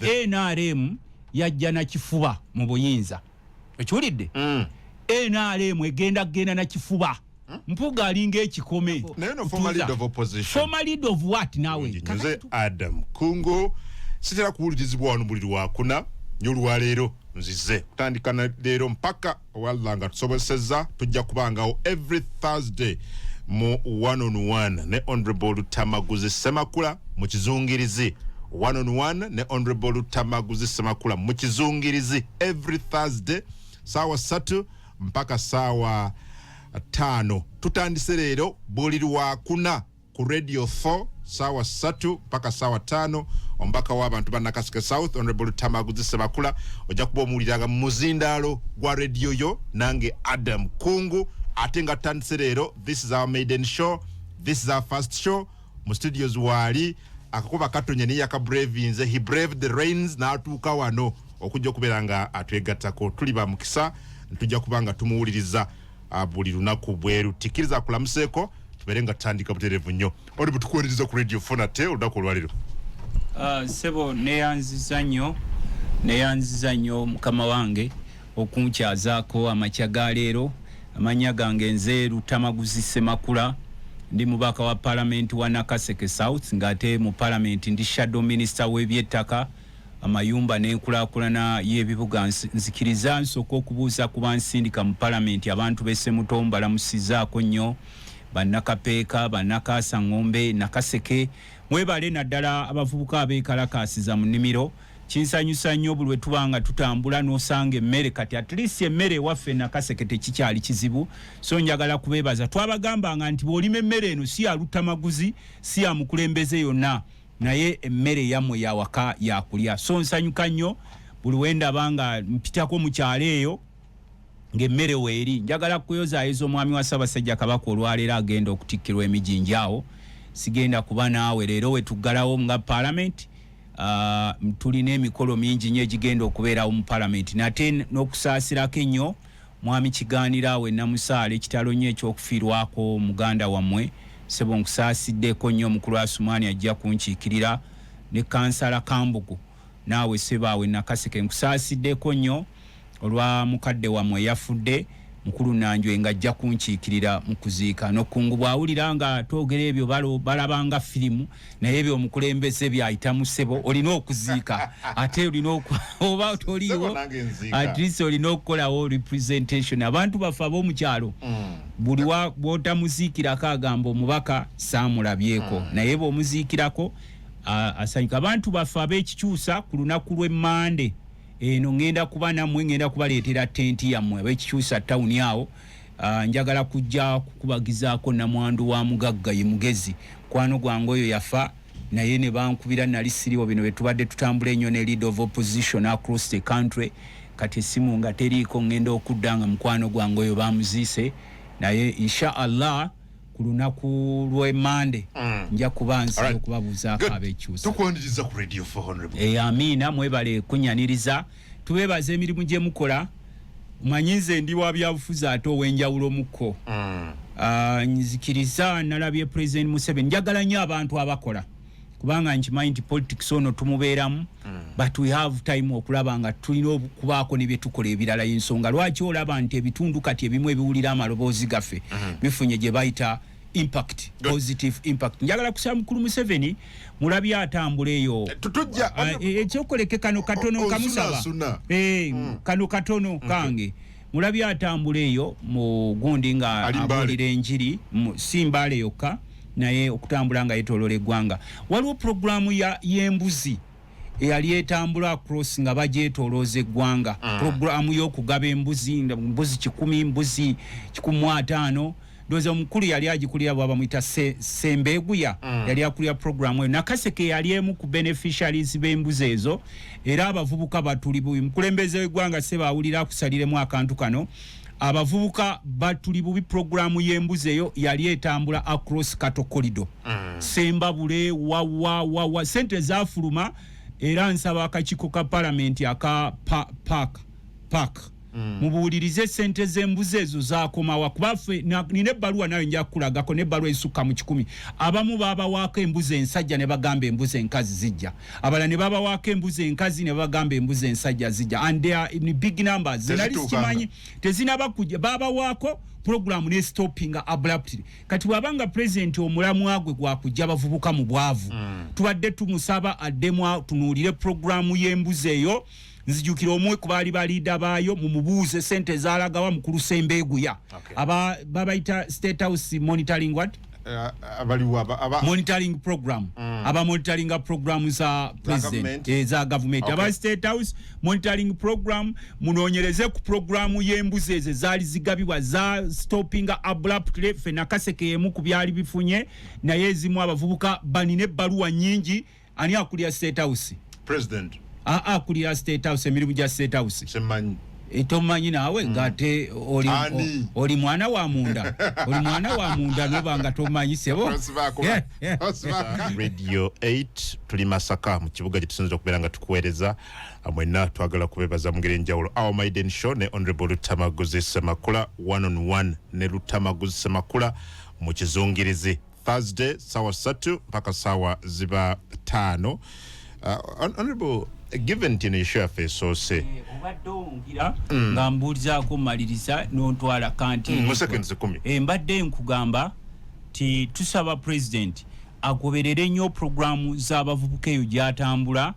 NRM yajja na kifuba mu buyinza ekiwulidde NRM egenda na kifuba mpuga alinga ekikome no former leader of opposition former leader of what nawe nze Adam Kungo sitera kuwulirizibwa wano buliri wakuna nyolwaleero nzize kutandika na leero mpaka wallanga tusobosezza tujja kubangawo every Thursday mu 1-on-1 ne Honorable Tamaguzi Semakula mu kizungirizi 1-on-1 ne Honorable Tamaguzi Semakula mu kizungirizi every Thursday sawa 3 mpaka sawa 5 tutandise leero buliri wakuna ku Radio 4 sawa 3 mpaka sawa 5 ombaka w'abantu ba Nakaseke South Honorable Tamaguzi Semakula ojja kuba omuliraga mu muzindalo gwa radio yo nange Adam Kungu atenga tandise leero. This is our maiden show, this is our first show mu studios wali akakuba katonye ni yakabrevinze he braved the rains na atuuka wano okujja okubeeranga atwegattako tuli ba mukisa ntujja kubanga tumuwuliriza buli lunaku bweru tikiriza kulamuseeko tuberenga tandika buterevu nnyo oli butukuwuliriza ku radio phone ate olunaku olwaliro sebo neyanziza nnyo mukama wange okunkyazaako amakya ga leero. Amanya gange nze Tamaguzi Semakula ndi mubaka wa parliament wa Nakaseke South ngate mu parliament ndi shadow minister w'ebyettaka amayumba n'enkulaakulana y'ebibuga nzikiriza nsooka okubuuza ku bansindika mu parliament abantu b'esse Mutombo balamusizaako nnyo bannakapeeka bannakaasa ng'ombe Nakaseke mwebale naddala abavubuka abeekalakaasiza mu nnimiro. Kinsanyusa nnyo buli tubanga tutambula n'osanga emmere kati at least emmere waffe Nakaseke tekikyali kizibu so njagala kubeebaza twabagambanga nti bw'olima emmere eno si ya Tamaguzi si ya mukulembeze yonna naye emmere yammwe ya waka yakulya so nsanyuka nnyo buli wendabanga mpitako mu kyalo eyo ng'emmere weeri. Njagala kuyozaayoza omwami wa Ssaabasajja Kabaka olwaleero agenda okutikkirwa emijinjaawo sigenda kuba naawe leero we tuggalawo nga parliament tulina emikolo mingi nnyo egigenda okubeerawo mu parliament nate n'okusaasirako ennyo mwami Kigaanira we Namusaale ekitalo nnyo ekyokufiirwako muganda wammwe sebo nkusaasiddeko nnyo omukulu Asumaani ajja kunkiikirira ne kansala Kambugu naawe sebaawe Nakaseke nkusaasiddeko nnyo olwa mukadde wammwe yafudde mukulu Nanjwe nga ajja kunkiikirira mu kuziika n'okungu bw'awulira nga twogera ebyo balabanga firimu naye ebyo omukulembeze byayita mu ssebo olina okuziika ate olina oba toliiwo at least olina okukolawo representation abantu baffe ab'omukyalo buli bw'otamuziikirako agamba omubaka saamulabyeko naye bw'omuziikirako asanyuka. Abantu baffe ab'ekikyusa ku lunaku lw'Emmande eno ngenda kuba nammwe ngenda kubaleetera tenti yammwe abekikyusa tawuni awo njagala kujja kukubagizaako namwandu wa mugagga ye mugezi kwano gwange oyo yafa naye ne bankubira nali siriwo bino betubadde tutambula ennyo ne leader of opposition across the country kati essimu nga teriiko ngenda okudda nga mukwano gwange oyo bamuziise naye insha Allah ku lunaku lw'Emmande nja kuba nsi okubabuuzaako abekyusa tukwaniriza ku radio 400 amiina mwebale kunyaniriza tubeebaza emirimu gye mukola manyize ndi wa byabufuzi ate ow'enjawulo mukko nzikiriza nalabye President Museveni njagala nnyo abantu abakola kubanga nkimanyi nti politics ono tumubeeramu but we have time okulaba nga tulina okubaako ne bye tukola ebirala y'ensonga lwaki olaba nti ebitundu kati ebimu ebiwulira amaloboozi gaffe bifunye gye bayita impact positive impact. Njagala kusaba mukulu Museveni mulabye atambula eyo ekyokoleke kano katono kamusaba kano katono kange mulabye atambula eyo mu gundi nga abulira enjiri Simbale yokka naye okutambula nga yetolola eggwanga. Waliwo programu y'embuzi eyali etambula across nga bagyetolooza eggwanga programu y'okugaba embuzi 1,000 mbuzi 150 ndoza omukulu yali agikulira bwaba muyita Sembeguya yali akulira programu eyo. Nakaseke yali emu ku beneficiaries b'embuzi ezo era abavubuka batuli bubi mukulembeze w'eggwanga sebawulira akusaliremu akantu kano abavubuka batuli bubi programu y'embuzi eyo yali etambula across Kato corridor Sembabule wa sente zafuluma era nsaba akakiiko ka parliament aka park mubuulirize sente z'embuzi ezo zakomawa kubaffe nina ebbaluwa nayo nja kukulagako n'ebbaluwa esukka mu 10 abamu babawaako embuzi ensajja ne bagamba embuzi enkazi zijja abala ne babawaako embuzi enkazi ne bagamba embuzi ensajja zijja and they are in big numbers zinali sikimanyi tezinaba kujja babawaako program ne stopping abruptly kati wabanga president omulamu agwe gwakujja bavubuka mu bwavu tubadde tumusaba addemu tunuulire programu y'embuzi eyo nzijukira omwe kubali balida bayo mu mubuuze sente zalagawa mu kulusembeeguya babayita state house monitoring what monitoring program aba monitoring program za president za government aba state house monitoring program munonyereze ku programu y'embuzi eze zali zigabibwa za stopping abruptly fena kaseke yemu ku byali bifunye naye ezimu abavubuka banine baluwa nyingi ani akulya state house president akulya state house emirimu gya state house semanyi etomanyi naawe ngate oli mwana wa munda oli mwana wa munda nobanga tomanyi sebo Radio 8 tuli Masaka mu kibuga gitusinza okubeera nga tukuweereza amwena twagala kubebaza mugere njawulo Our Maiden Show ne Honorable Lutamaguzi Semakula 1-on-1 ne Lutamaguzi Semakula mu kizungirizi Thursday sawa 3 mpaka sawa ziba 5 Honorable given tino issue face se obadde ongira nga mbulizaako maliriza n'ontwala kanti mu seconds 10 mbadde nkugamba ti tusaba president agoberere nnyo programu z'abavubuka eyo gyatambula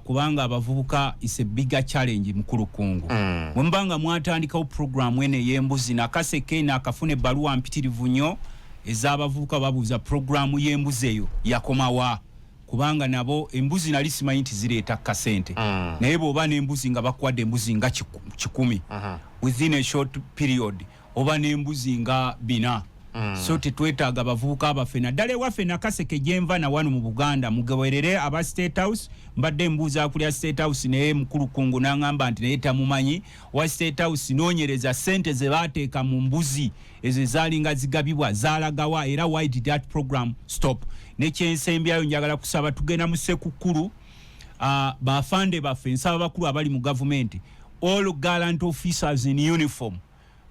kubanga abavubuka is a bigger challenge mukulu kungu mwembanga mwatandikawo programu ene y'embuzi nakaseke nakafuna ebbaluwa mpitirivu nnyo ez'abavubuka babuuza programu y'embuzi eyo yakomawa kubanga nabo embuzi nali simanyi nti zireeta kasente naye bw'oba n'embuzi nga bakwadde embuzi nga 10 within a short period oba n'embuzi nga 4 so tetwetaaga abavubuka abaffe naddala ewaffe nakaseke gyenva na wano mu Buganda mugewerere aba state house mbadde mbuuza akulya state house naye mukulu kungu n'angamba nti naye tamumanyi wa state house noonyereza sente ze baateeka mu mbuzi ezo zaali nga zigabibwa zaalagawa era why did that program stop nekyensembyayo njagala kusaba tugenda mu Ssekukkulu bafande baffe nsaba bakulu abali mu gavumenti all gallant officers in uniform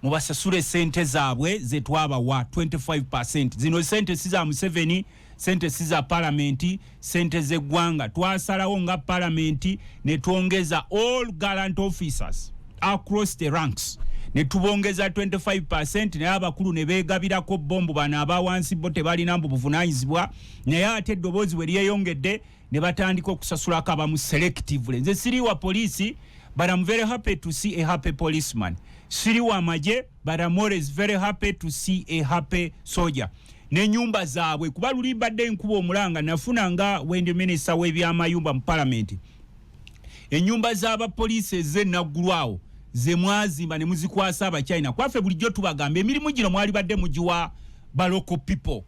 mubasasule sente zaabwe zetwabawa 25% zino sente siza Museveni sente siza parliament sente zeggwanga twasalawo nga parliament ne tuongeza all gallant officers across the ranks ne tubongeza 25% naye abakulu ne beegabirako bombo bana abawansi bo tebalina mbu buvunanyizibwa naye ate eddoboozi bwe lyeyongedde ne batandika okusasulako abamu selectively nze siri wa poliisi but I'm very happy to see a happy policeman siri wa maje but I'm always very happy to see a happy soldier ne nyumba zaabwe kuba luli badde enkuba omulanga nafuna nga wendi minister w'ebyamayumba mu parliament ennyumba z'abapoliisi ez'ennaggulwawo ze mwazimba ne muzikwasa abachina kwaffe bulijjo tubagamba emirimu gino mwali badde mugiwa baloko people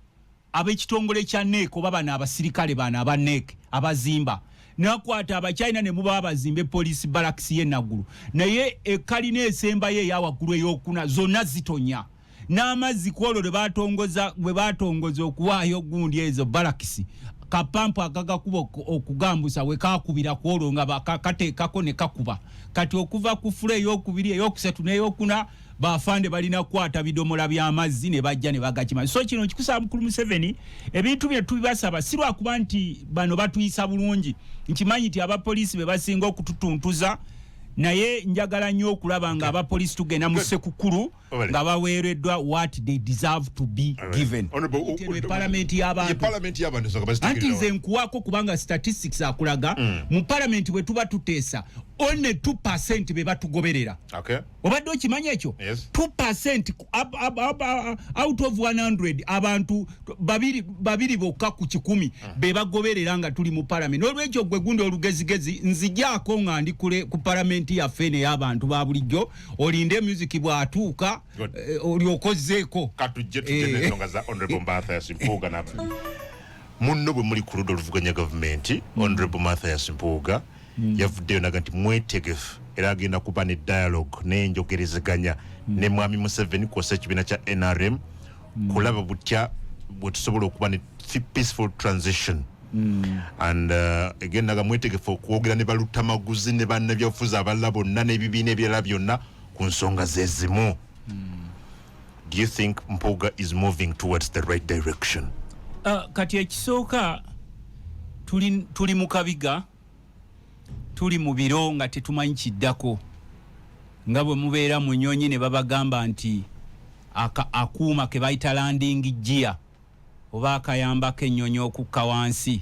ab'ekitongole kya NEC oba bano abasirikale bano aba NEC abazimba nakwata abachina ne muba abazimbe police barracks y'enaggulu naye ekalina esembayo eyawaggulu ey'okuna zonna zitonya n'amazzi kwolwo bwe batongoza okuwaayo gundi ezo barracks kapampu akagakuba okugambusa we kakubira kwolwo nga kateekako ne kakuba kati okuva ku fule ey'okubiri ey'okusatu n'ey'okuna bafande balina kwata bidomola by'amazzi ne bajja ne bagakima so kino kikusaba mukulu Museveni ebintu bye tubibasaba si lwakuba nti bano batuyisa bulungi nkimanyi nti abapoliisi be basinga okututuntuza naye njagala nnyo okulaba nga abapoliisi tugenda mu Ssekukkulu nga baweereddwa what they deserve to be given parliament y'abantu anti nze nkuwaako kubanga statistics akulaga mu parliament bwe tuba tuteesa only 2% be batugoberera obadde okimanyi ekyo 2% out of 100 abantu babiri bokka ku 100 be bagoberera nga tuli mu parliament olwekyo gwe gundi olugezigezi nzijaako nga ndi ku parliament yaffe n'ey'abantu ba bulijjo olinde music bw'atuuka olyokozeeko katujje tugendezo za Honorable Mathias Mpuuga na munno bwe muli ku ludda oluvuganya gavumenti Honorable Mathias Mpuuga yavuddeyo naga nti mwetegefu era agenda kuba ne dialogue n'enjogerezeganya ne Mwami Museveni kw'ossa ekibiina kya NRM kulaba butya bwe tusobola okuba ne peaceful transition and again naga mwetegefu okwogera ne balutamaguzi ne bannabyabufuzi abalala bonna n'ebibiina ebirala byonna ku nsonga zezimu. Do you think Mpuuga is moving towards the right direction? Kati ekisooka tuli mu kabiga, tuli mu biro nga tetumanyi kiddako, nga bwe mubeera mu nnyonyi ne babagamba nti akuuma ke bayita landing gear oba akayambako ennyonyi okukka wansi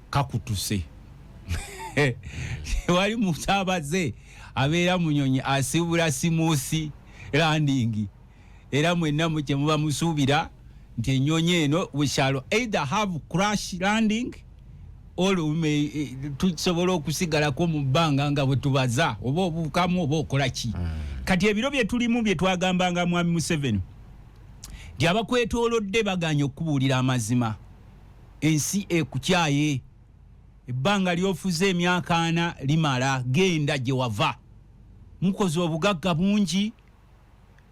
kakutuse. Wali musaabaze abeera mu nnyonyi asibula simuusi landing, era mwenna kye muba musuubira nti ennyonyi eno we shall either have crash landing or tusobola okusigalako mu bbanga nga bwe tubaza oba obuukamu oba okola ki. Kati ebiro bye tulimu bye twagambanga mwami Museveni nti abakwetoolodde baganye okubuulira amazima, ensi ekukyaye, ebbanga lyofuze emyaka 4 limala, genda gye wava. Mukoze obugagga bungi,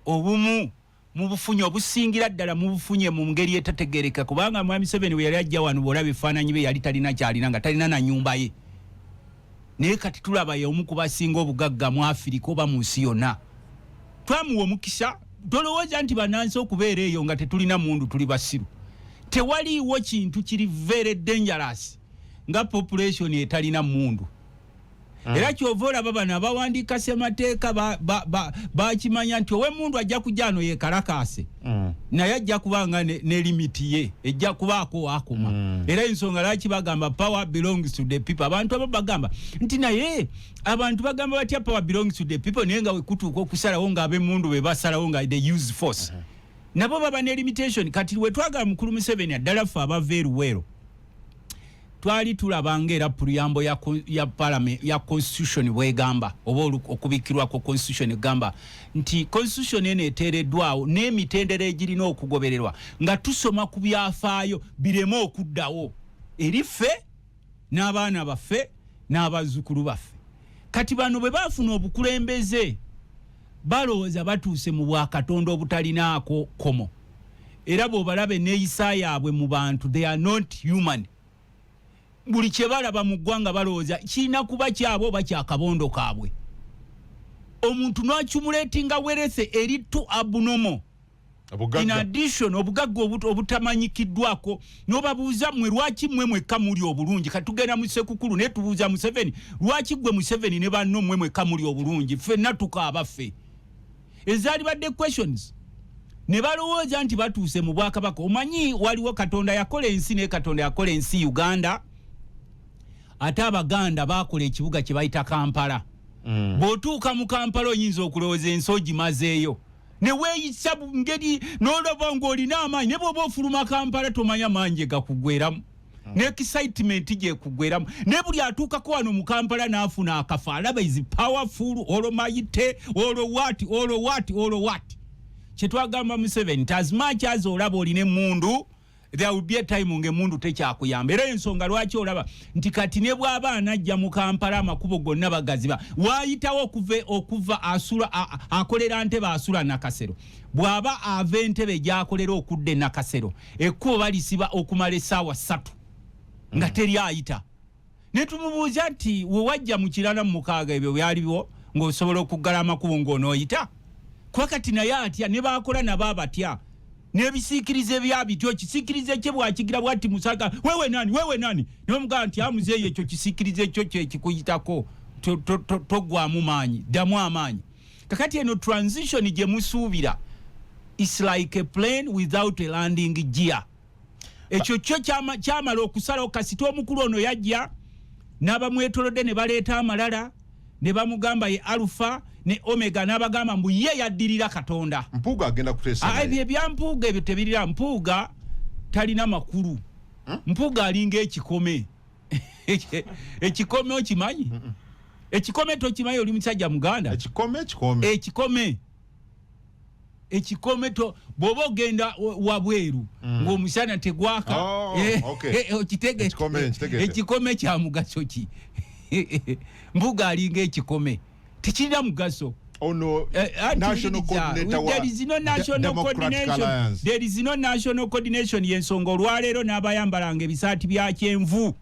obumu mubufunye obusingira ddala mubufunye mu ngeri etategereka, kubanga mwami Museveni we yali ajja wano bw'olaba ebifaananyi bye yali talina kyalina, nga talina na nyumba ye. Naye kati tulaba ye omu ku basinga obugagga mu Afirika oba mu nsi yonna. Twamuwa omukisa, tolowooza nti bannansi okubeera eyo nga tetulina mundu, tuli basiru. Tewaliiwo kintu kiri very dangerous nga population etalina mundu. Era kyova olaba bano abawandiika ssemateeka bakimanya nti owe mundu ajja kujja ano yekalakaase, naye ajja kubanga ne limiti ye ejja kubaako akoma. Era ensonga lwaki bagamba power belongs to the people. Abantu abo bagamba nti naye abantu bagamba batya power belongs to the people, naye nga wekutuuka okusalawo nga ab'emundu be basalawo nga they use force. Nabo baba ne limitation. Kati we twagala mukulu Museveni addala ffe abava eruweero twali tulabanga era puliyambo ya parliament ya constitution bwegamba oba okubikirwa ko constitution egamba nti constitution ene eteereddwawo n'emitendera egirina okugobererwa nga tusoma ku byafaayo bireme okuddawo eri ffe n'abaana baffe n'abazzukulu baffe. Kati bano bwe baafuna obukulembeze balowooza batuuse mu bwakatonda obutalinaako komo, era bw'obalabe n'eyisa yaabwe mu bantu, they are not human. Buli kye balaba mu ggwanga balowooza kirina kuba kyabwe oba kyakabondo kaabwe. Omuntu n'akumuleetinga werese eri tu abnormal. In addition obugagga obutamanyikiddwako n'obabuuza mmwe lwaki mmwe mwekka muli obulungi. Katugenda mu Sekukulu ne tubuuza Museveni lwaki gwe Museveni ne banno mmwe mwekka muli obulungi, ffenna tukaaba ffe. Ezaali badde questions. Ne balowooza nti batuuse mu Bwakabaka. Omanyi waliwo Katonda yakola ensi ne Katonda yakola ensi Uganda. Ate Abaganda baakola ekibuga kye bayita Kampala. Bw'otuuka mu Kampala oyinza okulowooza ensi ogimazeeyo. Ne weeyisa ngeri n'olaba ng'olina amaanyi, ne bw'oba ofuluma Kampala tomanya maanyi gakugweramu. Ne excitement gye kugweramu. Ne buli atuukako wano mu Kampala n'afuna akafa alaba is powerful, olwo mayite, olwo what. Kye twagamba Museveni, as much as olaba olina emmundu, there will be a time ng'emmundu tekyakuyamba. Era ensonga lwaki olaba nti kati ne bw'aba anajja mu Kampala amakubo gonna bagaziba, waayitawo okuva asula akolera Ntebe asula Nakasero. Bw'aba ava Entebbe gy'akolera okudda e Nakasero, ekkubo balisiba okumala essaawa 3 nga teri ayita. Ne tumubuuza nti we wajja mu 46 ebyo byaliwo ng'osobola okuggala amakubo ng'onooyita? Kwa kati naye atya ne baakola nabo abatya n'ebisiikirize byabityo, kisiikirize kye bwakigira bwati Musaga wewe nani ne bamugamba nti amuzeeyo ekyo kisiikirize kyo kyekikuyitako togwamu maanyi, ddamu amaanyi. Kakati eno transition gye musuubira is like a plane without a landing gear. Ekyo kyo kyamala okusalawo kasita omukulu ono yajja n'abamwetolodde ne baleeta amalala ne bamugamba ye Alpha ne Omega n'abagamba mbu ye yaddirira Katonda. Mpuuga agenda kuteesa ebyo bya Mpuuga ebyo tebirira. Mpuuga talina makulu. Mpuuga alinga ekikome. Ekikome okimanyi? Ekikome tokimanyi, oli musajja Muganda? Ekikome to bw'oba ogenda wabweru ng'omusana tegwaka okitege ekikome kya mugaso ki? Mpuuga alinga ekikome tekirina mugaso. ono national coordinator there is no national coordination. There is no national coordination yensonga olwaleero n'abayambalanga ebisaati bya kyenvu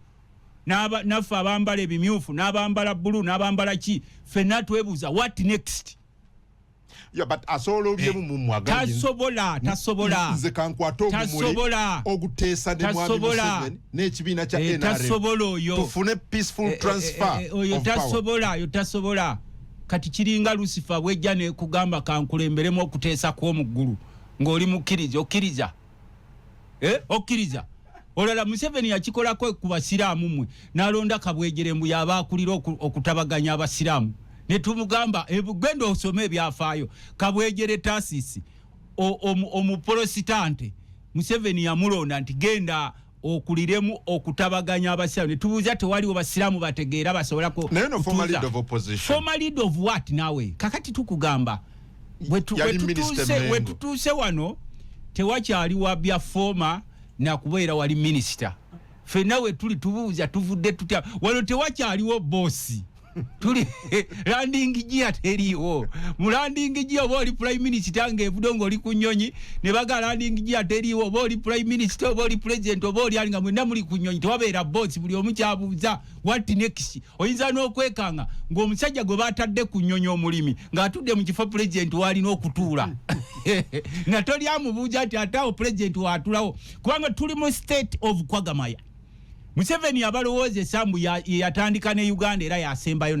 naffe abambala ebimyufu n'abambala bbulu n'abambala ki ffenna twebuuza what next? Yeah, but asobola obyemu mu tasobola nze kankwata omumuli oguteesa ne mwami Museveni n'ekibiina kya NRM tufune peaceful transfer oyo tasobola kati kiringa Lucifer bwejja ne kugamba kankulemberemu okuteesa kw'omu ggulu ng'oli mukkiriza okkiriza olala Museveni yakikolako ku basiraamu mmwe n'alonda Kabwejerembu yaba akulira okutabaganya abasiraamu ne tumugamba genda osome ebyafaayo Kabwejere Tasisi omuprotestante Museveni yamulonda nti genda okuliremu okutabaganya abasiraamu ne tubuuza tewaliwo basiraamu bategeera basobolako former leader of opposition. Former leader of what nawe kakati tukugamba wetutuuse wano tewakyaliwa bya former na kubeera wali minister ffenna we tuli tubuuza tuvudde tutya wano tewakyaliwo boosi tuli landing gear teriiwo mu landing gear oba oli prime minister ng'evudo ng'oli ku nnyonyi ne baga landing gear teriiwo oba oli prime minister oba oli president oba oli ali nga mwenna muli ku nnyonyi tewabeera boosi buli omu kyabuuza what next oyinza n'okwekanga ng'omusajja gwe baatadde ku nnyonyi omulimi ng'atudde mu kifo president w'alina okutuula na toli amubuuza nti ate awo president w'atulawo kubanga tuli mu state of kwagamaya. Museveni abalowooza essambu yatandika ne Uganda era yasembayo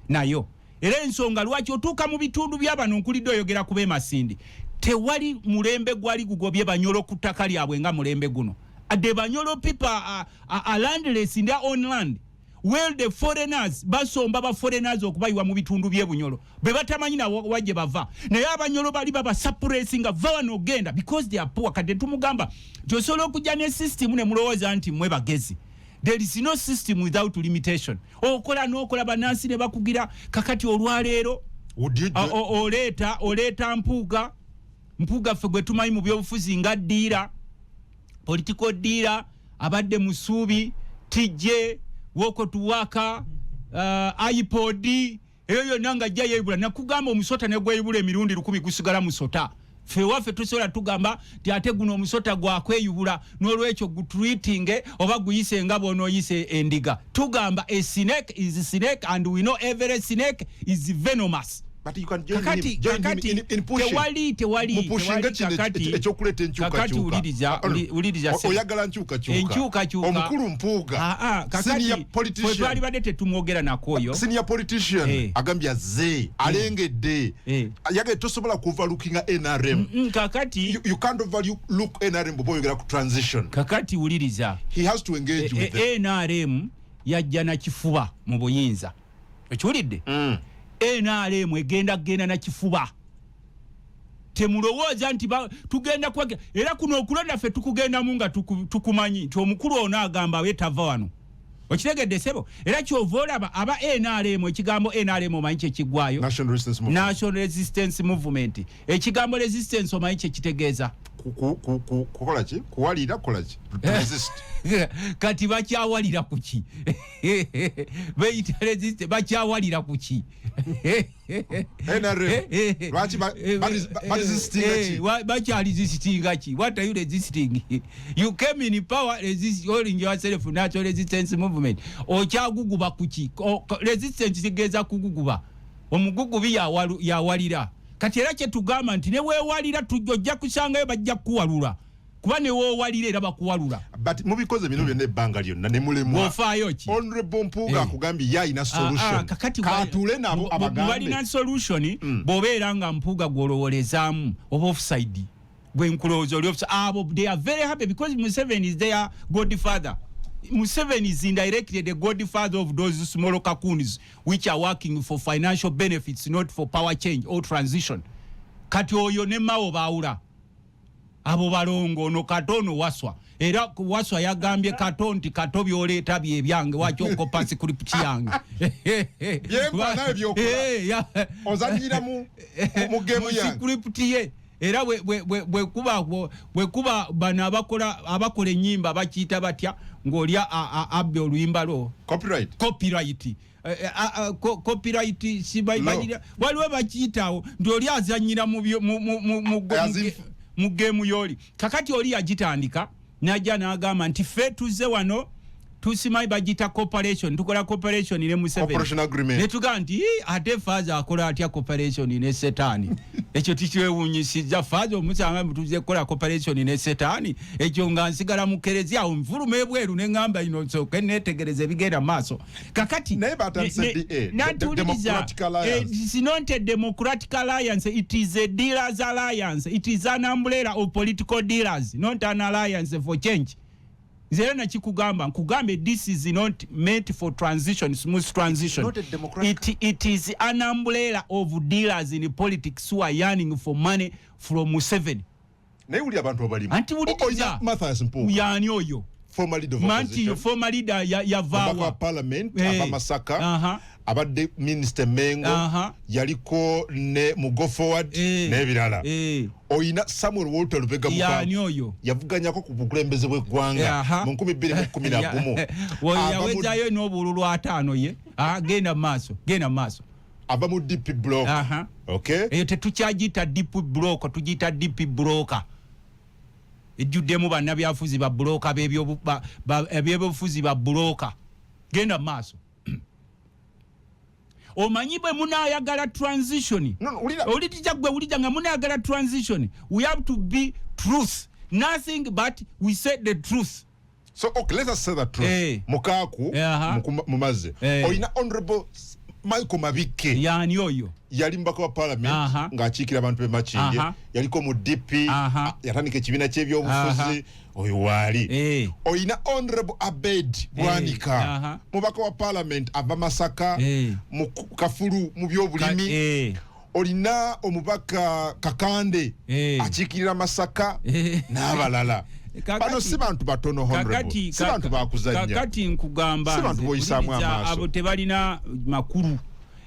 nayo era ensonga lwaki otuuka mu bitundu by'abano nkulidde oyogera ku Masindi tewali mulembe gwali gugobye Banyolo ku ttaka lyabwe nga mulembe guno. The Banyolo people are landless in their own land where the foreigners basomba ba foreigners okubayiwa mu bitundu by'Ebunyolo be batamanyi na wajje bava naye Abanyolo bali baba suppressing vava no genda because they are poor. Kade tumugamba tosobola okujja ne system ne mulowooza nti mwe bagezi. There is no system without limitation. Okola n'okola banansi ne bakugira kakati olwaleero oleeta mpuuga ffe gwe tumanyi mu byobufuzi nga ddiira political ddiira abadde musuubi tijje woko tuwaka iPod eyo yonna nga jja yeebula nakugamba omusota ne gweyibula emirundi 10 gusigala musota ffe waffe tusobola tugamba ti ate guno omusota gwakweyubula n'olwekyo gutreatinge oba guyise nga bw'onooyise endiga tugamba a snake is a snake and we know every snake is venomous. But you can join him in pushing. Tewali ekyokuleta enkyukakyuka oyagala nkyukakyuka omukulu mpuuga senior politician twali badde tetumwogera nakoyo senior politician agambye azze alengedde yagala tosobola kuvalukinga NRM kakati you can't overlook NRM bwe oyogera ku transition kakati wuliriza he has to engage with NRM yajja na kifuba mu buyinza ekiwulidde NRM egenda na kifuba temulowooza nti tugenda kwaga era kuno okulonda ffe tukugenda munga tukumanyi nti omukulu ono agamba wetava wano okitegedde sebo era kyova aba NRM ekigambo NRM omanyi kye kiggwayo National Resistance Movement ekigambo resistance omanyi kye kitegeeza kukola ki kuwalira kola ki resist kati bakyawalira kuki beita resist bakyawalira kuki NRM lwaki resistinga ki what are you resisting? You came in power calling yourself National Resistance Movement okyaguguba kuki resistance kigeza kuguguba omugugubi yawalira kati era kye tugamba nti ne weewalira tujja kusangayo bajja kuwalula kuba ne weewalira era bakuwalula but mubikoze bino byonna ebbanga lyonna ne mulemwa ofaayo ki honorable Mpuuga akugambye yalina solution katule nabo abagambe balina solution bw'obeera nga Mpuuga gw'olowolezaamu oba offside gwe nkulowooza oli offside abo they are very happy because Museveni is their godfather. Museveni is indirectly the godfather of those small cocoons which are working for financial benefits, not for power change or transition. Kati oyo ne mawo baawula abo balongo no katono waswa era waswa yagambye kato nti kato byoleeta byebyange waki okopa script yange yemba naye byokola ozanyira mu game yange script ye era bwe kuba bana abakola ennyimba bakiyita batya ng'oli abbe oluyimba lwo copyright waliwo bakiyitawo nti oli azanyira mu geemu y'oli kakati oli yagitandika najja n'agamba nti ffe tuzze wano tusimayi bagita cooperation tukola cooperation ne Museveni ne tugamba nti ate Faaza akola atya cooperation ne Setaani ekyo tikyewuunyisizza Faaza omusanga mutuze kukola cooperation ne Setaani ekyo nga nsigala mu Kereziya awo nfuluma ebweru ne ngamba ino nsooke neetegereza ebigenda maaso kakati it's not a democratic alliance, it is a dealers alliance, it is an umbrella of political dealers, not an alliance for change. Zero na chikugamba nkugambe this is not meant for transition, smooth transition. It's not a democratic. It is an umbrella of dealers in politics who are yearning for money from Museveni. Naye uli abantu abalimu. Anti ulikiza. Mathias Mpuuga. Yani oyo. Former leader of opposition. Former leader ya Vawa. Mbaka parliament, aba Masaka. Abadde Minister Mengo. Yaliko ne Mugo Forward. Nebirala. Oyina Samuel Walter Lubega Muka. Yani oyo. Yavuganyako ku bukulembeze bw'eggwanga mu 2011. Yawezayo n'obululu 5 ye. Genda maaso. Aba mu DP block. Okay? Eyo tetukyagita DP block, tugita DP blocker. Ejjuddemu bannabyafuzi ba blocker ebyobufuzi ba blocker. Genda maaso. Omanyi bwe munayagala transition. Olitija gwe ulija nga munayagala transition. We have to be truth. Nothing but we said the truth. So okay, let us say the truth. Mukaku mumaze. Oyina honorable Michael Mabike. Yani oyo. Yali mbaka wa parliament ng'akiikira abantu b'Makindye. Yaliko mu DP. Yatandika ekibiina ky'ebyobufuzi. Oyo waali. Oyina honorable Abed Bwanika. Mubaka wa parliament ava Masaka. Mu Kafulu mu byobulimi. Olina omubaka Kakande. Akiikirira Masaka. N'abalala. Bano si bantu batono honorable. Si bantu bakuzanya. Kakati nkugamba. Si bantu boyisaamu amaaso. Abo tebalina makulu.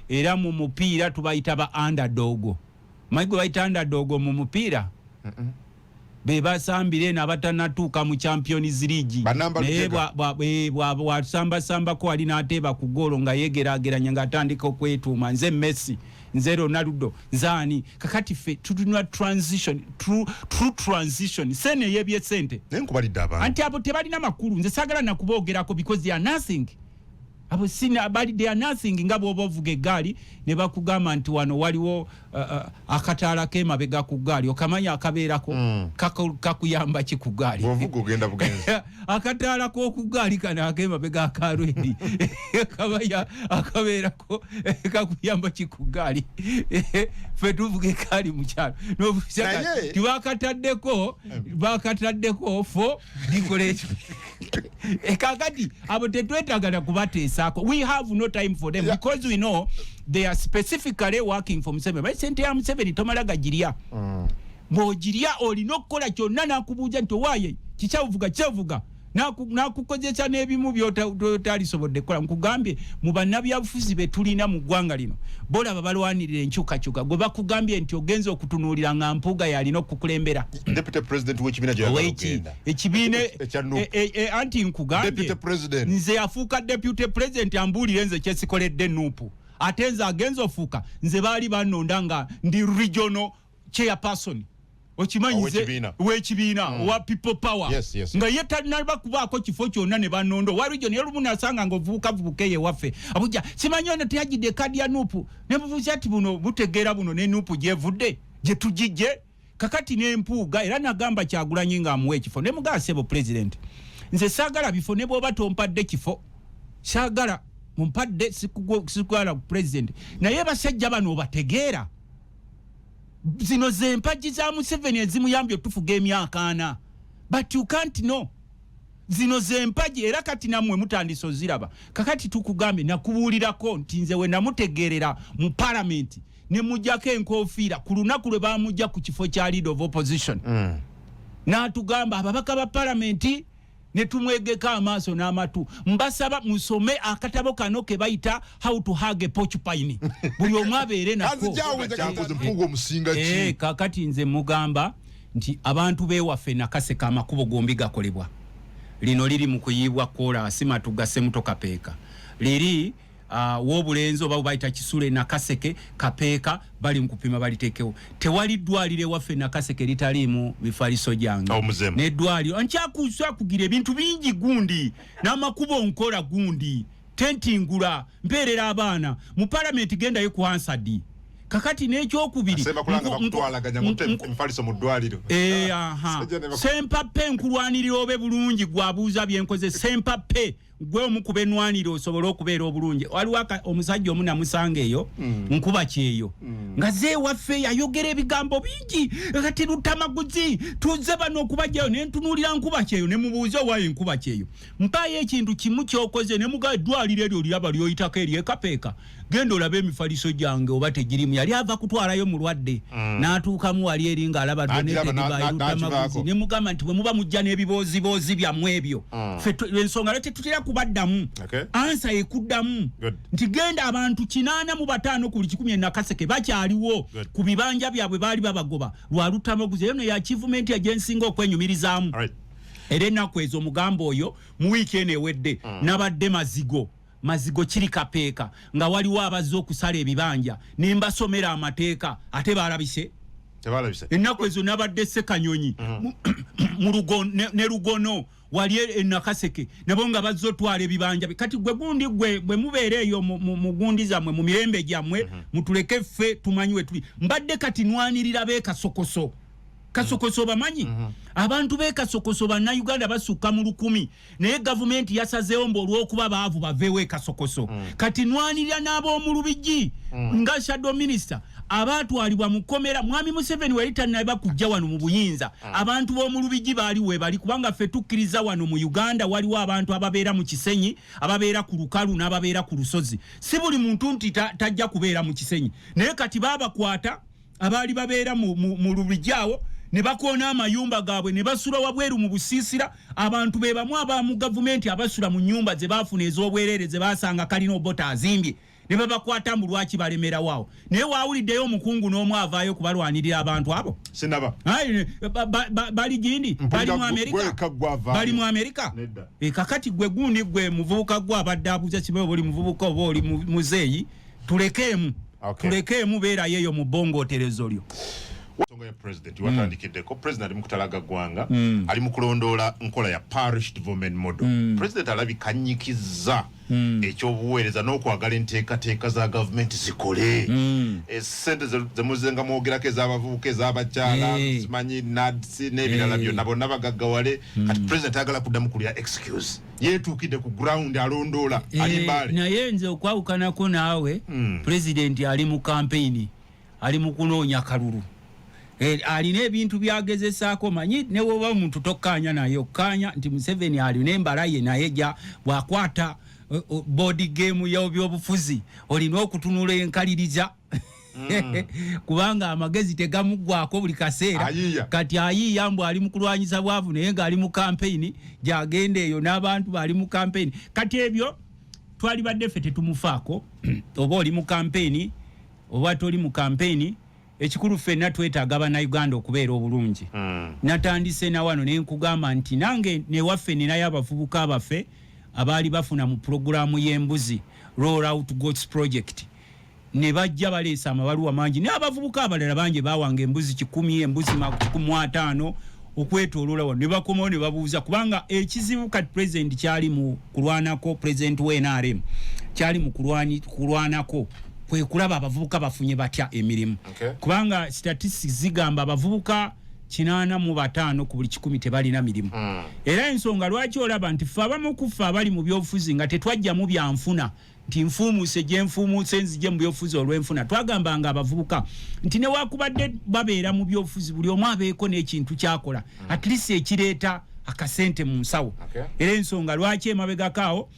Era mu mupiira tubayita ba underdog. Mayigo bayita underdog mu mupiira. Be basambire n'abatanatuuka mu Champions League. Naye bwasamba ko ali n'ateeba ku ggoolo nga yegeraageranya ng'atandika okwetuuma nze Messi. Nze Ronaldo nzani kakati fe tudunwa transition true transition sene yebye sente nenkubalidde abantu anti abo tebalina makulu nze sagala nakuboogerako because they are nothing abo sina bali they are nothing ngabo obavuga eggaali ne bakugamba nti wano waliwo akataala k'emabega ku ggaali okamanya akabeerako kakuyamba ki ku ggaali ovuga ogenda bugenzi akataala k'oku ggaali kana ak'emabega akalwedi kabaya akabeerako kakuyamba ki ku ggaali fe tuvuga eggaali mu kyalo tibakataddeko fo decoration kakati abo tetwetagala kubateesaako. We have no time for them because we know they are specifically working for Museveni. But sente ya Museveni tomala gajiriya. Mbojiriya olina okukola kyonna nakubuuza nti owaaye kikyavuga nakukozesa n'ebimu by'otalisobodde kukola. Nkugambye mu bannabyabufuzi be tulina mu ggwanga lino bolaba balwanirira enkyukakyuka gwe bakugambye nti ogenza okutunuulira nga Mpuuga yalina okukulembera Deputy President w'ekibiina gy'agenda ekibiina anti nkugambye nze afuuka Deputy President ambuulire nze kyesikoledde Nuupu ate nze agenza ofuuka nze baali bannonda nga ndi regional chairperson okimanyize w'ekibiina wa people power nga ye talina kubaako kifo kyonna ne bannondo wa region yerumu nasanga ng'ovubuka ye waffe abuja simanyi ono teyagidde kadi ya Nuupu ne bubuuza ati buno butegeera buno ne Nuupu gyevudde gye tugijje kakati n'Empuuga era nagamba Kyagulanyi ng'amuwa ekifo ne mugamba Ssebo President nze saagala bifo ne bw'oba tompadde kifo saagala mumpadde sikugala President naye basajja bano obategeera zino zempagi za Museveni ezimuyambye otufuga emyaka 4 but you can't know zino zempagi era kati namwe mutandise oziraba kakati tukugambye nakubuulirako nti nze we namutegeerera mu parliament ne mujjako enkofiira ku lunaku lwe bamujja ku kifo kya leader of opposition n'atugamba ababaka ba parliament ne tumwegeka amaaso n'amatu mbasaba musome akatabo kano ke bayita How to Hug a Porcupine buli omu abeere nako kakati nze mugamba nti abantu bewaffe Nakaseke amakubo gombi gakolebwa lino liri mu kuyibwa kola asima tugase muto Kapeeka liri wobulenzo oba bayita Kisule Nakaseke Kapeeka bali mukupima balitekewo tewali ddwalire waffe Nakaseke litalimu bifaliso jange ne ddwaliro nkyakusa kugira ebintu bingi gundi n'amakubo nkola gundi tentingula mperera abaana mu parliament genda yo ku Hansard kakati n'ekyokubiri mfaliso mu ddwaliro Sempape nkulwanirira obe bulungi gwabuuza byenkoze Sempape gwe omukube enwaniro osobola okubeera obulungi waliwo omusajja omu namusanga eyo nkuba kyeyo nga ze waffe yayogera ebigambo bingi kati Lutamaguzi tuze bano okubajjayo ne ntunuulira nkuba kyeyo ne mubuuza owayo nkuba kyeyo mpaayo ekintu kimu kyokoze ne mugaye eddwaliro eryo liraba lyoyitako eri Kapeeka genda olabe emifaliso gyange oba tegirimu yali ava kutwalayo mulwadde n'atuukamu wali eri ng'alaba Lutamaguzi ne mugamba nti bwe muba mujja n'ebiboozi byammwe ebyo ensonga lwaki tetutera kubaddamu ansa ekuddamu nti genda abantu 85 ku 100 Nakaseke bakyaliwo ku bibanja byabwe baali babagoba lwa Lutamaguzi eno ya achievement agensinga okwenyumirizaamu era ennaku ezo omugambo oyo mu wiiki eno ewedde nabadde mazigo kiri Kapeeka nga waliwo abazze okusala ebibanja ne mbasomera amateeka ate balabise ennaku ezo nabadde Ssekanyonyi mu Lugono wali Nakaseke nabo nga bazzo twala ebibanja kati gwe gundi gwe mubeere eyo mu gundi zammwe mu mirembe gyammwe mutuleke ffe tumanyiwe tuli mbadde kati nwanirira be Kasokoso bamanyi abantu be Kasokoso bannayuganda basukka mu 100 naye gavumenti yasazeewo olw'okuba baavu baveewo Kasokoso kati nwanirira n'ab'omu Lubigi nga shadow minister abatwalibwa mu kkomera mwami Museveni wali tannaba kujja wano mu buyinza abantu b'omu Lubigi baali we bali kubanga ffe tukkiriza wano mu Uganda waliwo abantu ababeera mu Kisenyi ababeera ku Lukalu n'ababeera ku Lusozi si buli muntu nti tajja kubeera mu Kisenyi naye kati baabakwata abaali babeera mu Lubigi awo ne bakoona amayumba gaabwe ne basula wabweru mu busiisira abantu be bamu abamu gavumenti abasula mu nyumba ze baafuna ez'obwereere ze baasanga kalina obota azimbye ne babakwata mu lwaki balemera waawo naye waawuliddeyo omukungu n'omu avaayo kubalwanirira abantu abo sinaba bali gindi bali mu Amerika kakati gwe gundi gwe muvubuka gwe abadde abuuza kibe oba oli muvubuka oba oli muzeeyi tulekeemu beerayo eyo mu bbongooterezo lyo songa ya president watandikiddeko president ali mu kutalaga ggwanga ali mu kulondoola nkola ya parish development model president alabikanyikiza ekyobuweereza n'okwagala enteekateeka za gavumenti zikole essente zemuzenga mwogerako ez'abavubuka ez'abakyala zimanyi NADS n'ebirala byonna bonna bagaggawale kati president ayagala kuddamu kulya excuse yeetuukidde ku ground alondoola ali mbaale naye nze okwawukanako naawe president ali mu campaign ali mu kunoonya kalulu alina ebintu byagezesaako manyi ne woba omuntu tokkaanya naye okkaanya nti Museveni alina embala ye naye ja bwakwata body game y'ebyobufuzi olina okutunula enkaliriza kubanga amagezi tegamuggwako buli kaseera kati ayiiya mbu ali mu kulwanyisa bwavu naye ng'ali mu campaign gyagenda eyo n'abantu bali mu campaign kati ebyo twali badde ffe tetumufaako oba oli mu campaign oba toli mu campaign ekikulu ffenna twetaaga bannayuganda okubeera obulungi natandise na wano ne nkugamba nti nange newaffe ninayo abavubuka abaffe abaali bafuna mu pulogulaamu y'embuzi roll out goats project ne bajja baleesa amabaluwa mangi naye abavubuka abalala bangi baawanga embuzi 10 embuzi 50 okwetooloola wano ne bakomawo ne babuuza kubanga ekizibu kati president kyali mu kulwanako president w'NRM kyali mu kulwanako kwe kulaba abavubuka bafunye batya emirimu kubanga statistics zigamba abavubuka 85 ku buli 100 tebalina mirimu era ensonga lwaki olaba nti ffe abamu kufa abali mu byobufuzi nga tetwajja mu byanfuna nti nfuumuse gye nfuumuse nzije mu byobufuzi olw'enfuna twagambanga abavubuka nti ne wakubadde babeera mu byobufuzi buli omu abeeko n'ekintu kyakola at least ekireeta akasente mu nsawo era ensonga lwaki emabegakaawo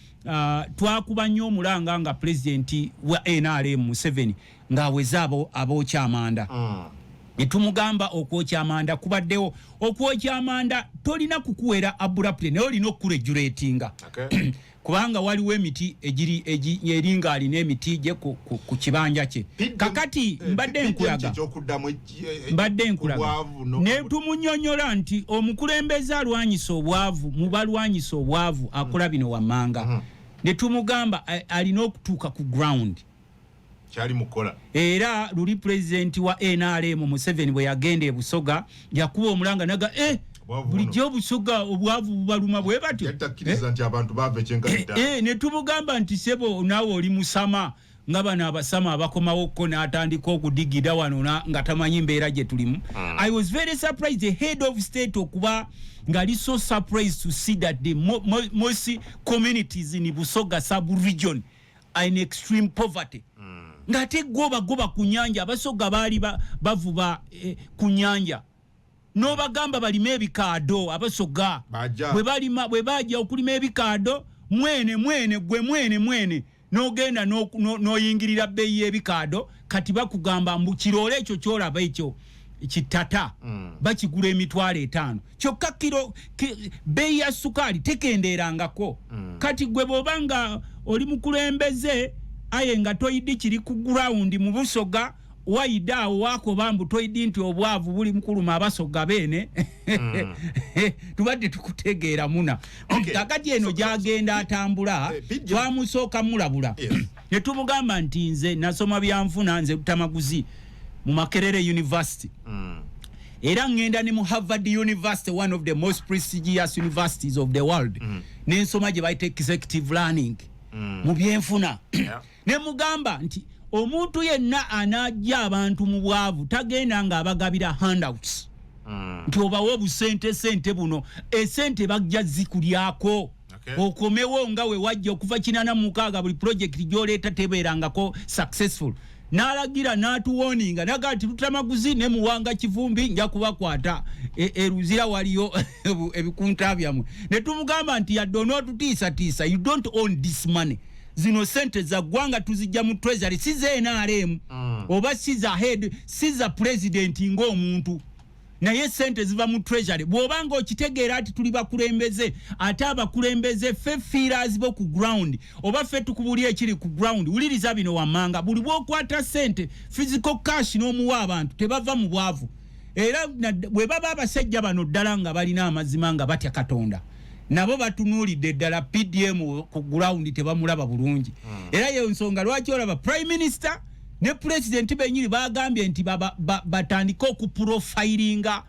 twakuba nnyo omulanga nga pulezidenti wa NRM Museveni ng'aweza abookya amanda Netumugamba okwokya amanda kubaddewo okwokya amanda tolina kukuwera abruptly naye olina okuregulatinga kubanga waliwo emiti eringa alina emiti gye ku kibanja kye kakati mbadde nkulaga ne tumunyonyola nti omukulembeze alwanyisa obwavu mu balwanyisa obwavu akola bino wammanga ne tumugamba alina okutuuka ku ground kyali mukola era luli president wa NRM Museveni bwe yagenda e Busoga yakuba omulanga naga bulijjo Busoga obwavu bubaluma bwe batyo yatakiriza nti abantu bave kyenkalita ne tumugamba nti sebo nawe oli musama nga bana abasama abakomawo ko n'atandika okudigida wano nga tamanyi mbeera gye tulimu. I was very surprised the head of state okuba ngali so surprised to see that the most communities in Busoga sub-region are in extreme poverty. Ngate goba ku nyanja Abasoga baali bavuba ku nyanja no bagamba balime ebikaado Abasoga bwe bajja okulima ebikaado mwene nogenda noyingirira bbeeyi y'ebikaado kati bakugamba mbu kirole ekyo kyolaba ekyo kitata bakigula $5 kyokka kiro bbeeyi ya sukaali tekendeerangako kati gwe bw'obanga oli mukulembeze aye nga toyidi kiri ku ground mu Busoga waida wako bambu toyidi nti obwavu buli mukuluma Abasoga bene tubadde tukutegeera muna kakati eno gyagenda atambula twamusooka mulabula ne tumugamba nti nze nasoma byanfuna nze Tamaguzi mu Makerere University era ngenda ne mu Harvard University, one of the most prestigious universities of the world nensoma gye bayita executive learning mu byenfuna ne mugamba nti omuntu yenna anajja abantu mu bwavu tagenda nga abagabira handouts nti obawo obusente buno esente bajja zikulyako okomewo nga we wajja okuva 86 buli project gy'oleeta tebeerangako successful n'alagira n'atuwoninga naga ati Tamaguzi ne muwanga kivumbi nja kubakwata eruzira waliyo ebikunta byamwe ne tumugamba nti yadde onotutiisa you don't own this money zino sente za gwanga tuzijja mu treasury size NRM oba siza head siza president ng'omuntu naye sente ziva mu treasury bw'obanga okitegeera ati tuli bakulembeze ate abakulembeze ffe feelers bo ku ground oba ffe tukubuli ekiri ku ground wuliriza bino wammanga buli bw'okwata sente physical cash n'omuwa abantu tebava mu bwavu era bwe baba abasajja bano ddala nga balina amazima nga batya Katonda nabo batunuulidde ddala PDM ku ground tebamulaba bulungi era yeyo nsonga lwaki olaba prime minister ne president benyiri bagambye nti batandika okuprofilinga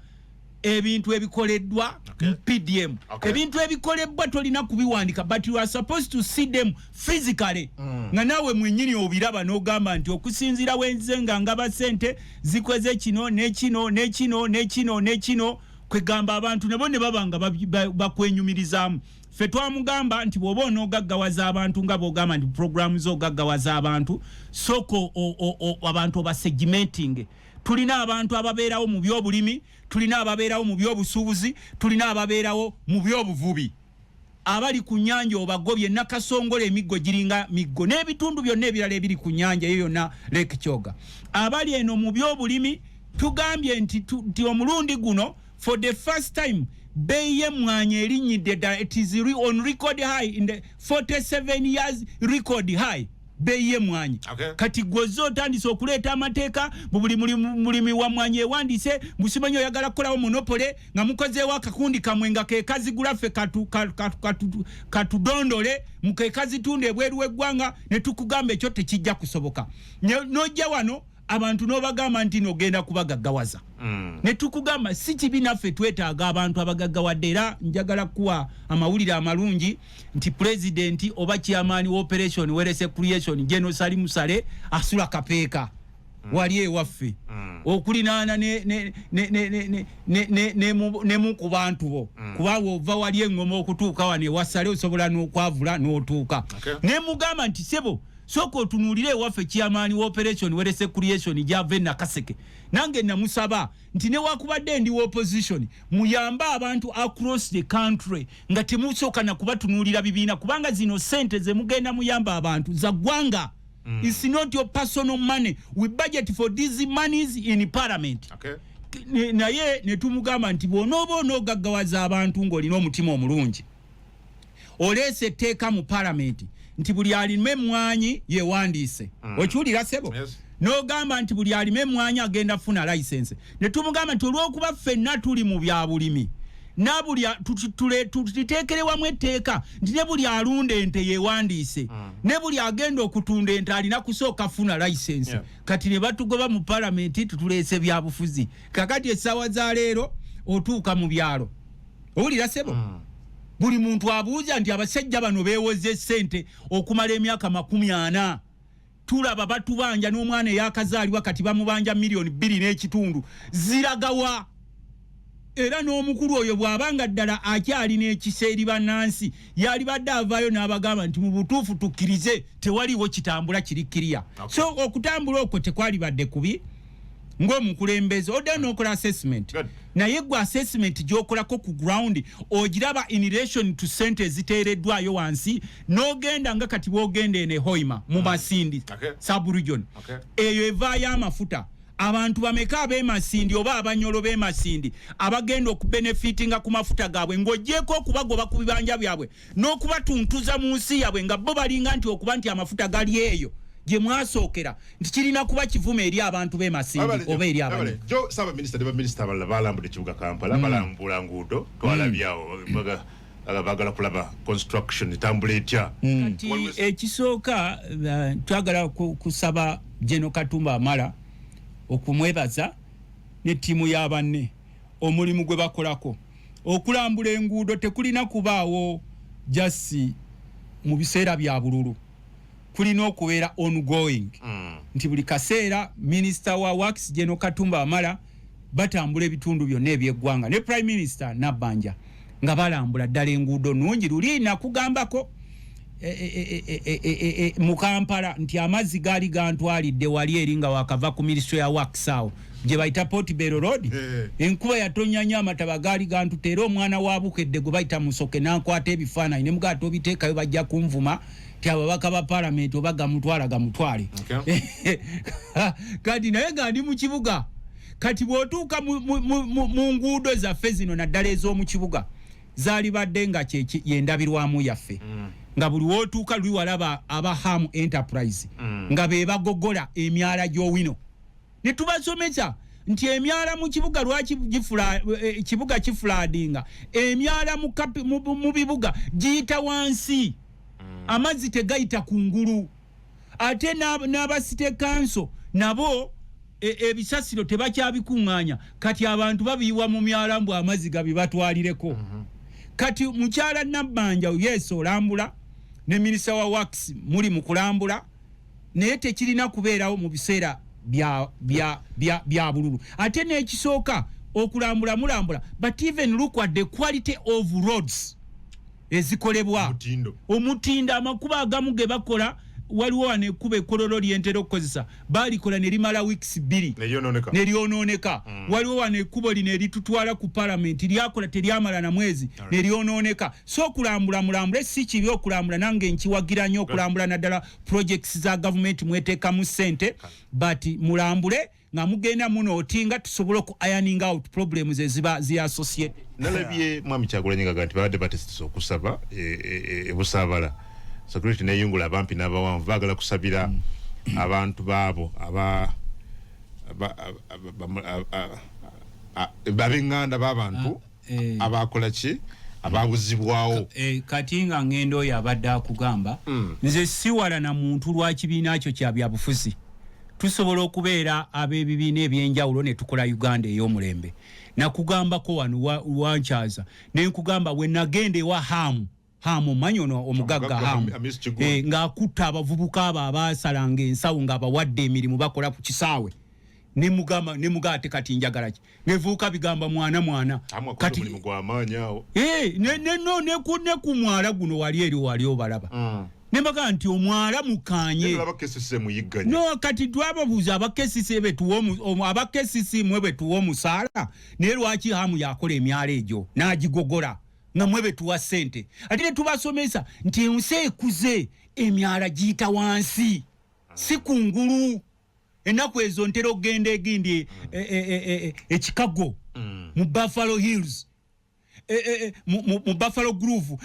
ebintu ebikoleddwa PDM ebintu ebikolebbwa tolina kubiwandika but you are supposed to see them physically nga nawe mwenyini obiraba n'ogamba nti okusinzira wenzenga nga basente zikweze kino nekino kwegamba abantu nabo ne babanga bakwenyumirizamu ffe twamugamba nti bw'oba onoogaggawaza abantu nga bw'ogamba nti programu z'ogaggawaza abantu soko abantu obasegmenting tulina abantu ababeerawo mu byobulimi tulina ababeerawo mu byobusuubuzi tulina ababeerawo mu byobuvubi abali ku nyanja obagobye nakasongola emiggo giringa miggo n'ebitundu byonna ebirala ebiri ku nyanja eyo yonna Lake Kyoga abali eno mu byobulimi tugambye nti omulundi guno for the first time beye mwanya erinyidde ddala it is on record high in the 47 years record high beye mwanya kati gwozo otandise okuleeta amateeka buli mulimi wa mwanya ewandise musimanyi oyagala kukolawo monopole nga mukozeewo akakundi kamwe nga kekazigula ffe katudondole mukekazitunda ebweru w'eggwanga ne tukugamba ekyo tekijja kusoboka nojja wano abantu n'obagamba nti nogenda kubagaggawaza ne tukugamba si kibi naffe twetaaga abantu abagaggawadde era njagala kuwa amawulire amalungi nti president oba chairman operation werese creation General Salim Musale asula kapeeka wali ewaffe okulinaana ne mu ku bantu bo kuba ova wali engoma okutuuka wano ewasale osobola n'okwavula n'otuuka ne mugamba nti sebo soko otunuulire ewaffe chairman operation werese creation gyave Nakaseke nange namusaba nti ne wakubadde ndi opposition muyamba abantu across the country nga temusooka na kubatunuulira bibiina kubanga zino sente ze mugenda muyamba abantu za ggwanga It's not your personal money. We budget for these monies in parliament. Okay. Naye ne tumugamba nti bw'onooba onoogaggawaza abantu ng'olina omutima omulungi oleese etteeka mu parliament nti buli alima emmwanyi yeewandiise okiwulira ssebo n'ogamba nti buli alima emmwanyi agenda funa license ne tumugamba nti olw'okuba ffenna tuli mu bya bulimi nabuli tuliteekere wamu etteeka nti ne buli alunda ente yeewandiise ne buli agenda okutunda ente alina kusooka funa license kati ne batugoba mu palamenti tutuleese byabufuzi kakati essaawa za leero otuuka mu byalo owulira ssebo buli muntu abuuza nti abasajja bano beewoze ssente okumala emyaka 40 tulaba batubanja n'omwana eyakazaalibwa kati bamubanja milioni 2.5 ziragawa era n'omukulu oyo bw'abanga ddala akyali n'ekiseeri bannansi yali badde avaayo n'abagamba nti mu butuufu tukkirize tewaliwo kitambula kirikkiriya so okutambula okwo tekwali badde kubi ng'omukulembeze odda n'okola assessment naye gwe assessment gy'okolako ku ground ogiraba in relation to sente eziteereddwayo wansi n'ogenda nga kati bw'ogenda ene Hoima mu Masindi sub-region eyo evaayo amafuta abantu bameka ab'emasindi oba abanyolo b'emasindi abagenda okubenefitinga ku mafuta gaabwe ng'ogyeko okubagoba ku bibanja byabwe n'okubatuntuza mu nsi yabwe nga bo balinga nti okuba nti amafuta gali eyo gye mwasookera nti kirina kuba kivume eri abantu b'emasindi oba eri abantu jo saba minister ne minister abalala balambula ekibuga Kampala balambula nguudo twalabyawo bagala kulaba construction etambula etya kati ekisooka twagala kusaba General Katumba Amala okumwebaza ne tiimu y'abanne omulimu gwe bakolako okulambula enguudo tekulina kubaawo jasi mu biseera bya bululu kulina okubeera ongoing nti buli kaseera minister wa works General Katumba Amala batambula ebitundu byonna eby'eggwanga ne prime minister Nabbanja nga balambula ddala enguudo nungi luli nakugambako mu Kampala nti amazzi gaali gantwalidde wali eri nga wakava ku ministry ya works awo gye bayita Portobello Road enkuba yatonya nnyo amataba gaali gantuteera omwana wa Bukedde gwe bayita Musoke n'ankwata ebifaananyi ne mugaata obiteekayo bajja kunvuma ti ababaka ba parliament oba gamutwale kati naye nga ndi mu kibuga kati bw'otuuka mu nguudo zaffe zino naddala ez'omu kibuga zaali badde nga yendabirwamu yaffe nga buli wootuuka luli walaba aba Ham Enterprise nga be bagogola emyala gy'owino ne tubasomesa nti emyala mu kibuga lwaki kibuga kifuladinga emyala mu bibuga giyita wansi amazzi tegayita kungulu ate n'abasite kanso nabo ebisasiro tebakyabikuŋŋaanya kati abantu babiyiwa mu myala mbu amazzi gabibatwalireko kati mukyala Nabbanja yeso olambula ne minister wa works muli mu kulambula naye tekirina kubeerawo mu biseera bya bululu ate n'ekisooka okulambula mulambula but even look at the quality of roads ezikolebwa omutindo amakuba agamu ge bakola waliwo wano ekkuba ekkololo lyentera okukozesa balikola ne limala weeks 2 ne lyonooneka waliwo wano ekkubo lino eritutwala ku parliament lyakola teryamala na mwezi ne lyonooneka so okulambula mulambule si kibi okulambula nange nkiwagira nnyo okulambula naddala projects za government mweteekamu ssente but mulambule nga mugenda muno otinga tusobole oku ironing out problems eziba ziassociated nalabye mwami Kyagulanyi nga nti babadde batesitisa okusaba ebusaabala security neyungula abampi n'abawanvu baagala kusabira abantu baabo babenganda b'abantu abakola ki ababuzibwawo kati nga ngendo oyo abadde akugamba nze siwala na muntu lwa kibiina kyo kya byabufuzi tusobola okubeera ab'ebibiina ebyenjawulo ne tukola Uganda ey'omulembe nakugambako wano wankyaza ne nkugamba we nagenda ewa Hamu manyono omugagga Hamu ng'akutta abavubuka abo abaasalanga ensawo ng'abawadde emirimu bakola ku kisaawe ne mugamba ate kati njagala ki nevuuka bigamba mwana kati mulimu gw'amaanyi awo ne ku mwala guno wali obalaba ne mbaga nti omwala mukanye no kati twababuuza abakesisi mwe betuwa omusaala naye lwaki Hamu yakola emyala egyo n'agigogola nga mwe betuwa ssente ate ne tubasomesa nti ensi ekuze emyala giyita wansi si kungulu enaku ezo ntero gende egindi Chicago mu Buffalo Hills mu Buffalo Groove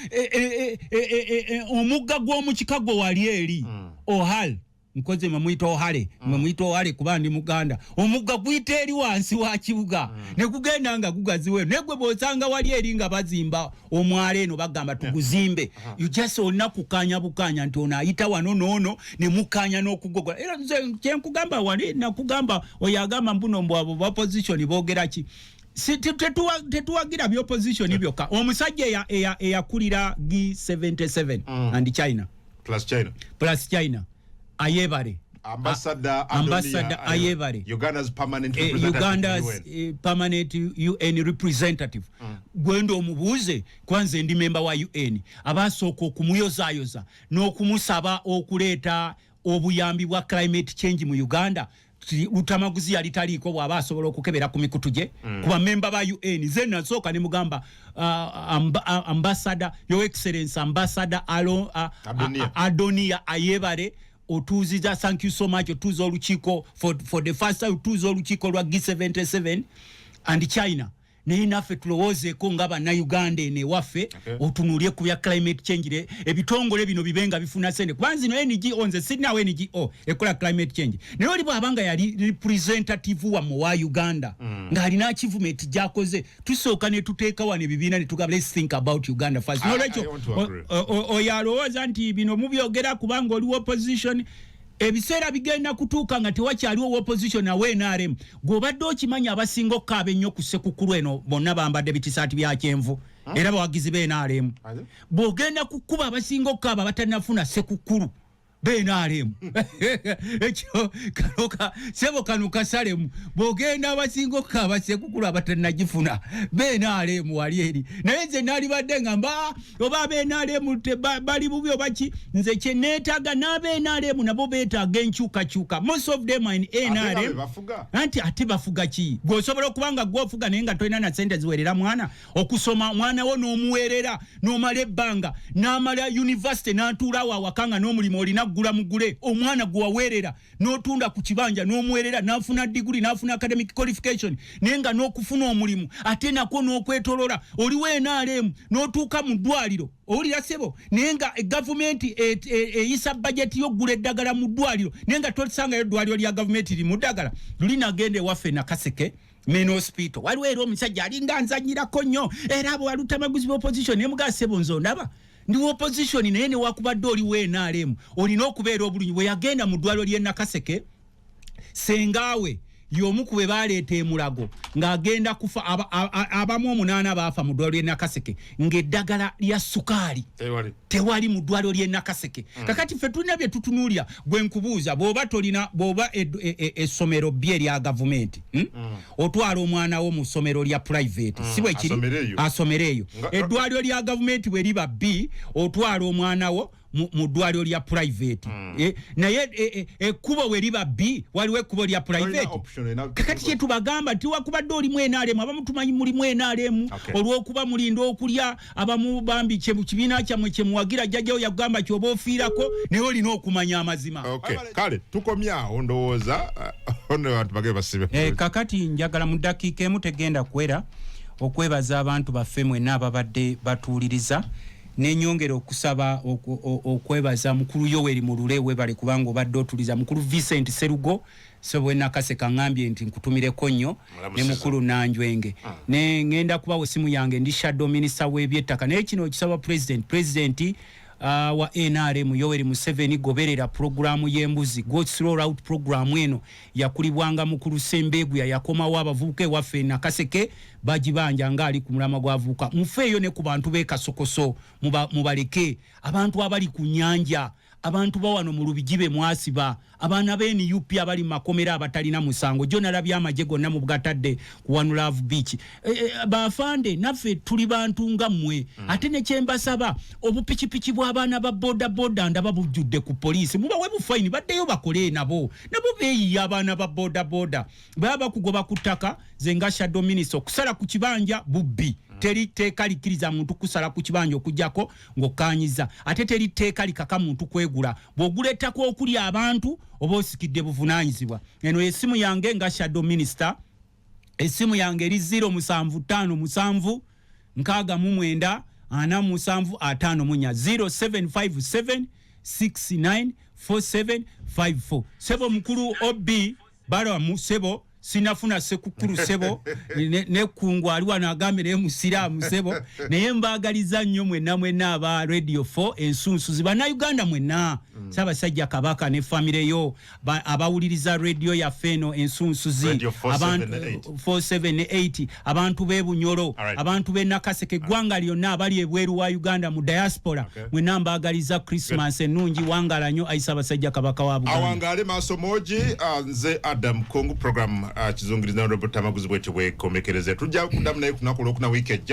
omugga gw'omu Chicago wali eri Ohal nkoze mamwita Ohale kuba ndi Muganda omugga gwita eri wansi wa kibuga ne kugenda nga gugaziwe negwe bosanga wali eri nga bazimba omwale eno bagamba tuguzimbe you just olina kukanya bukanya nti ona ayita wano nono ne mukanya n'okugogola era nze kyenkugamba wali nakugamba oyagamba mbuno mbu abo opposition boogera ki tetuwagira by opposition byokka omusajja eyakulira G77 and China plus China Ayebare Ambassador Ayebare Uganda's permanent UN representative gwendo omubuuze kwanze ndi member wa UN abasooka okumuyozayoza n'okumusaba okuleeta obuyambi bwa climate change mu Uganda utamaguzi yalitaliiko bw'aba asobola okukebera ku mikutu gye kuba member ba UN ze nasooka ne mugamba ambassador your excellency ambassador Adonia Ayebare otuziza thank you so much otuzo olukiiko for the first time otuzo olukiiko lwa G77 and China naye naffe tulowoozeeko nga bannayuganda ene waffe otunuulye ku bya climate change ebitongole bino bibenga bifuna sente kuba nzino NGO nze sirinawo NGO ekola climate change naye oli bw'abanga yali representative wamwe wa Uganda ng'alina achievement gy'akoze tusooka ne tuteeka wano ebibiina ne tugamba let's think about Uganda first nolwekyo oyo alowooza nti bino mubyogera kubanga oli opposition ebiseera bigenda kutuuka nga tewakyaliwo opposition na NRM gw'obadde okimanya abasinga okkaaba ennyo ku Ssekukkulu eno bonna bambadde bitisaati bya kyenvu era bawagizi b'NRM bw'ogenda kukuba abasinga okkaaba batanafuna Ssekukkulu b'NRM ekyo kanoka sebo kanuka salemu bw'ogenda abasinga okkaaba Ssekukkulu abatanagifuna b'NRM wali eri naye nze naali badde ngamba oba b'NRM bali bubi oba ki nze kye neetaaga n'ab'NRM nabo beetaaga enkyukakyuka most of them in NRM anti ate bafuga ki gw'osobola okuba nga gw'ofuga naye nga tolina na sente ziwerera mwana okusoma mwana wo n'omuweerera n'omala ebbanga n'amala university n'atuulaawo awaka nga n'omulimu olina gula mugule omwana gwaweerera n'otunda ku kibanja n'omuweerera n'afuna degree n'afuna academic qualification nenga n'okufuna omulimu ate nako n'okwetolola oliwo NRM n'otuuka mu ddwaliro owulira sebo nenga government eyisa budget y'oggula eddagala mu ddwaliro nenga tosangayo eddwaliro lya government liri mu ddagala lulinagenda ewaffe Nakaseke main hospital waliwo era omusajja alinga nzanyirako nnyo era abo balutamaguzi b'opposition nemugaa sebo nzo ndaba ndi opposition naye ne wakubadde oli NRM olina okubeera obulungi bwe yagenda mu ddwaliro ly'e Nakaseke sengaawe y'omu ku be baleeta emulago ng'agenda kufa abamu 8 baafa mu ddwaliro ly'e Nakaseke ng'eddagala lya sukaali tewali mu ddwaliro ly'e Nakaseke kakati ffe tulina bye tutunuulya gwe nkubuuza bw'oba essomero bye lya gavumenti otwala omwana wo mu ssomero lya private si bwe kiri asomero eyo eddwaliro lya gavumenti bwe liba B otwala omwana wo mu ddwaliro lya private naye ekkubo we liba B waliwo ekkubo lya private kakati kye tubagamba tiwakubadde oli NRM abamu tumanyi muli NRM olw'okuba mulinda okulya abamu bambi kibiina kyammwe kye muwagira jjajjawo yagamba kyoba ofiirako naye olina okumanya amazima kale tukomyawo ndowooza ono abantu bagee basibe kakati njagala mu ddakiika emu tegenda kwera okwebaza abantu baffe mwenna ababadde batuuliriza nenyongera okusaba okwebaza mukulu Yoweri Mulule webale kubanga obadde otuliza mukulu Vincent Serugo sobwe Nakaseka ngambye nti nkutumireko nnyo ne mukulu Nanjwenge ne ngenda kubawo simu yange ndi shadow minister w'ebyettaka naye kino kisaba president wa NRM Yoweri Museveni goberera programu y'embuzi God's Rollout program eno yakulibwanga mukulu Sembegya yakomawo abavubuka waffe Nakaseke bagibanja ngali ku mulama gwavuka mufeeyo ne ku bantu be Kasokoso mubaleke abantu abali ku nyanja abantu bawano mu Lubigibe mwasiba abaana b'eni UP abali makomera abatalina musango jona labya amaje gonna mu bgatadde ku One Love Beach bafande naffe tuli bantu nga mmwe ate ne kyembasaba obupikipiki bw'abaana ba boda ndaba bujjudde ku poliisi muba we bufaini baddeyo bakole nabo beeyi abaana ba boda baba kugoba ku ttaka zenga shadow minister okusala ku kibanja bubbi teri teeka likiriza muntu kusala ku kibanja okujjako ng'okkaanyiza ate teri teeka likaka muntu kwegula bw'oguleetako okuli abantu oba osikidde buvunaanyizibwa eno esimu yange nga shadow minister esimu yange eri 0757 69 0757 694754 sebo mukuru obi balo mu sebo sinafuna sekukuru sebo ne kungwa aliwa nagambe ne musiramu sebo naye mbagaliza nnyo mwenna aba radio 4 ensunsu zibana Uganda mwenna Ssaabasajja Kabaka ne family yo abawuliriza radio ya feno ensunsu zi abantu 478 abantu be Bunyoro abantu be Nakaseke gwanga lyonna abali ebweru wa Uganda mu diaspora mwenna mbagaliza Christmas enungi wangala nnyo Ssaabasajja Kabaka wa Buganda awangale masomoji nze Adam Kongu program kizungiriza ndo tamaguzi bwe komekereze tujja kudamu naye kunakola okuna weekend